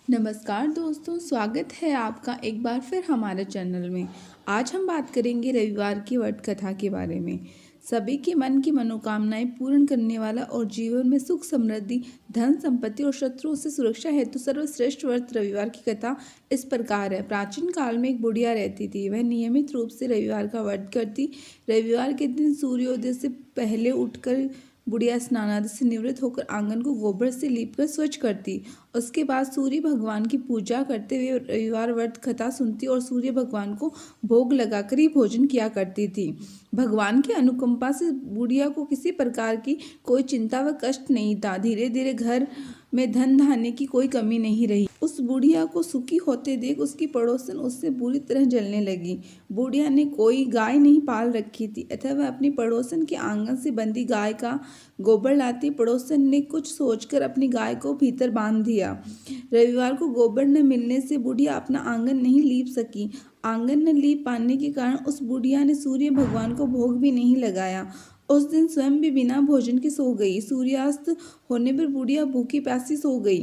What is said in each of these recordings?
नमस्कार दोस्तों, स्वागत है आपका एक बार फिर हमारे चैनल में। आज हम बात करेंगे रविवार की व्रत कथा के बारे में। सभी के मन की मनोकामनाएं पूर्ण करने वाला और जीवन में सुख समृद्धि, धन संपत्ति और शत्रुओं से सुरक्षा हेतु सर्वश्रेष्ठ व्रत रविवार की कथा इस प्रकार है। प्राचीन काल में एक बुढ़िया रहती थी। वह नियमित रूप से रविवार का व्रत करती। रविवार के दिन सूर्योदय से पहले उठकर बुढ़िया स्नान आदि से निवृत्त होकर आंगन को गोबर से लीपकर स्वच्छ करती। उसके बाद सूर्य भगवान की पूजा करते हुए रविवार व्रत कथा सुनती और सूर्य भगवान को भोग लगाकर ही भोजन किया करती थी। भगवान की अनुकंपा से बुढ़िया को किसी प्रकार की कोई चिंता व कष्ट नहीं था। धीरे धीरे घर में धन धान्य की कोई कमी नहीं रही। उस बुढ़िया को सुखी होते देख उसकी पड़ोसन उससे बुरी तरह जलने लगी। बुढ़िया ने कोई गाय नहीं पाल रखी थी अतः वह अपनी पड़ोसन के आंगन से बंधी गाय का गोबर लाती। पड़ोसन ने कुछ सोचकर अपनी गाय को भीतर बांध दिया। रविवार को गोबर न मिलने से बुढ़िया अपना आंगन नहीं लीप सकी। आंगन न लीप पाने के कारण उस बुढ़िया ने सूर्य भगवान को भोग भी नहीं लगाया। उस दिन स्वयं भी बिना भोजन के सो गई। सूर्यास्त होने पर बुढ़िया भूखी प्यासी सो गई।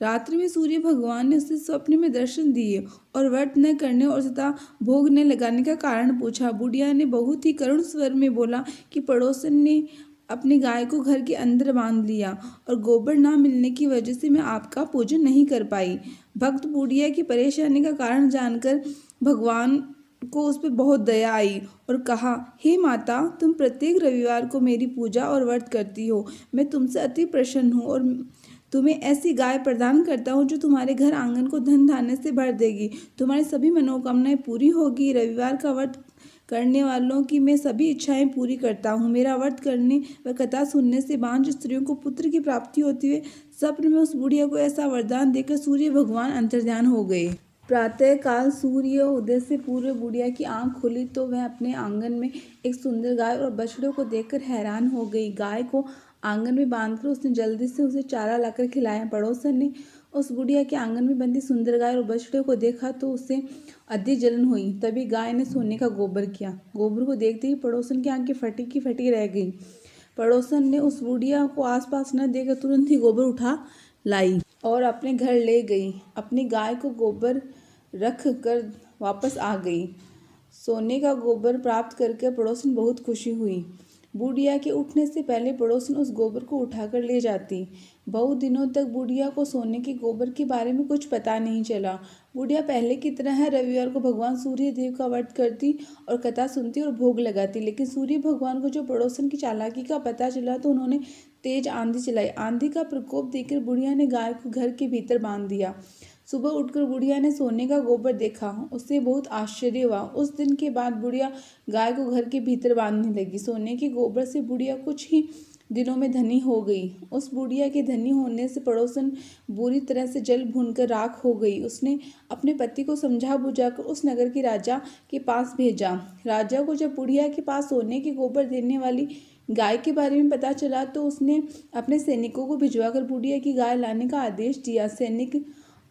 रात्रि में सूर्य भगवान ने उसे स्वप्न में दर्शन दिए और व्रत न करने और तथा भोग न लगाने का कारण पूछा। बुढ़िया ने बहुत ही करुण स्वर में बोला कि पड़ोसन ने अपनी गाय को घर के अंदर बांध लिया और गोबर ना मिलने की वजह से मैं आपका पूजन नहीं कर पाई। भक्त बुढ़िया की परेशानी का कारण जानकर भगवान को उस पर बहुत दया आई और कहा, हे माता, तुम प्रत्येक रविवार को मेरी पूजा और व्रत करती हो। मैं तुमसे अति प्रसन्न हूँ और तुम्हें ऐसी गाय प्रदान करता हूँ जो तुम्हारे घर आंगन को धन धान्य से भर देगी। तुम्हारी सभी मनोकामनाएं पूरी होगी। रविवार का व्रत करने वालों की मैं सभी इच्छाएं पूरी करता हूँ। मेरा व्रत करने व कथा सुनने से बांझ स्त्रियों को पुत्र की प्राप्ति होती है। स्वप्न में उस बुढ़िया को ऐसा वरदान देकर सूर्य भगवान अंतर्ध्यान हो गए। प्रातः काल सूर्य उदय से पूर्व बुढ़िया की आंख खुली तो वह अपने आंगन में एक सुंदर गाय और बछड़ों को देखकर हैरान हो गई। गाय को आंगन में बांधकर उसने जल्दी से उसे चारा लाकर खिलाया। पड़ोसन ने उस बुढ़िया के आंगन में बंधी सुंदर गाय और बछड़े को देखा तो उसे अधिक जलन हुई। तभी गाय ने सोने का गोबर किया। गोबर को देखते ही पड़ोसन की आंखें फटी की फटी रह गई। पड़ोसन ने उस बुढ़िया को आसपास न देखकर तुरंत ही गोबर उठा लाई और अपने घर ले गई। अपनी गाय को गोबर रख कर वापस आ गई। सोने का गोबर प्राप्त करके पड़ोसन बहुत खुशी हुई। बुढ़िया के उठने से पहले पड़ोसन उस गोबर को उठाकर ले जाती। बहुत दिनों तक बुढ़िया को सोने के गोबर के बारे में कुछ पता नहीं चला। बुढ़िया पहले की तरह रविवार को भगवान सूर्य देव का व्रत करती और कथा सुनती और भोग लगाती। लेकिन सूर्य भगवान को जो पड़ोसन की चालाकी का पता चला तो उन्होंने तेज आंधी चलाई। आंधी का प्रकोप देखकर बुढ़िया ने गाय को घर के भीतर बांध दिया। सुबह उठकर बुढ़िया ने सोने का गोबर देखा। उससे बहुत आश्चर्य हुआ। उस दिन के बाद बुढ़िया गाय को घर के भीतर बांधने लगी। सोने के गोबर से बुढ़िया कुछ ही दिनों में धनी हो गई। उस बुढ़िया के धनी होने से पड़ोसन बुरी तरह से जल भूनकर राख हो गई। उसने अपने पति को समझा बुझाकर उस नगर के राजा के पास भेजा। राजा को जब बुढ़िया के पास सोने के गोबर देने वाली गाय के बारे में पता चला तो उसने अपने सैनिकों को भिजवाकर बुढ़िया की गाय लाने का आदेश दिया। सैनिक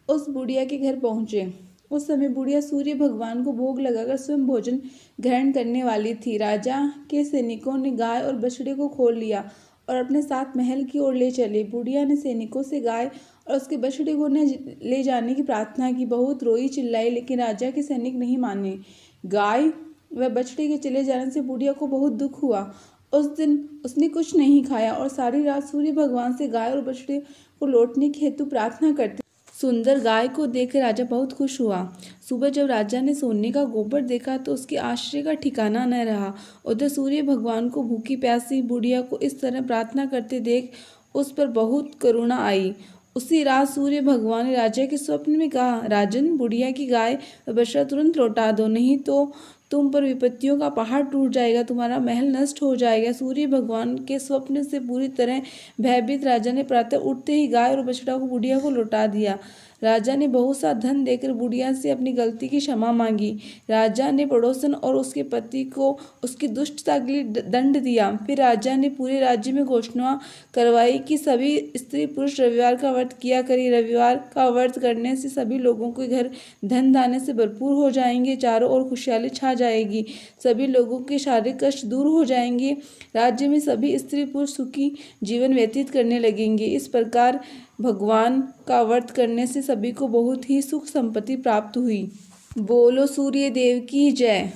उस बुढ़िया के घर पहुंचे। उस समय बुढ़िया सूर्य भगवान को भोग लगाकर स्वयं भोजन ग्रहण करने वाली थी। राजा के सैनिकों ने गाय और बछड़े को खोल लिया और अपने साथ महल की ओर ले चले। बुढ़िया ने सैनिकों से गाय और उसके बछड़े को न ले जाने की प्रार्थना की। बहुत रोई चिल्लाई लेकिन राजा के सैनिक नहीं माने। गाय व बछड़े के चले जाने से बुढ़िया को बहुत दुख हुआ। उस दिन उसने कुछ नहीं खाया और सारी रात सूर्य भगवान से गाय और बछड़े को लौटने के हेतु प्रार्थना करती। सुंदर गाय को देखकर राजा बहुत खुश हुआ। सुबह जब राजा ने सोने का गोबर देखा तो उसके आश्चर्य का ठिकाना न रहा। उधर सूर्य भगवान को भूखी प्यासी बुढ़िया को इस तरह प्रार्थना करते देख उस पर बहुत करुणा आई। उसी रात सूर्य भगवान ने राजा के स्वप्न में कहा, राजन, बुढ़िया की गाय व बछड़ा तुरंत लौटा दो, नहीं तो तुम पर विपत्तियों का पहाड़ टूट जाएगा, तुम्हारा महल नष्ट हो जाएगा। सूर्य भगवान के स्वप्न से पूरी तरह भयभीत राजा ने प्रातः उठते ही गाय और बछड़ा को बुढ़िया को लौटा दिया। राजा ने बहुत सा धन देकर बुढ़िया से अपनी गलती की क्षमा मांगी। राजा ने पड़ोसन और उसके पति को उसकी दुष्टता के लिए दंड दिया। फिर राजा ने पूरे राज्य में घोषणा करवाई कि सभी स्त्री पुरुष रविवार का व्रत किया करें। रविवार का व्रत करने से सभी लोगों के घर धन धान्य से भरपूर हो जाएंगे। चारों ओर खुशहाली छा जाएगी। सभी लोगों के शारीरिक कष्ट दूर हो जाएंगे। राज्य में सभी स्त्री पुरुष सुखी जीवन व्यतीत करने लगेंगे। इस प्रकार भगवान का व्रत करने से सभी को बहुत ही सुख संपत्ति प्राप्त हुई। बोलो सूर्य देव की जय।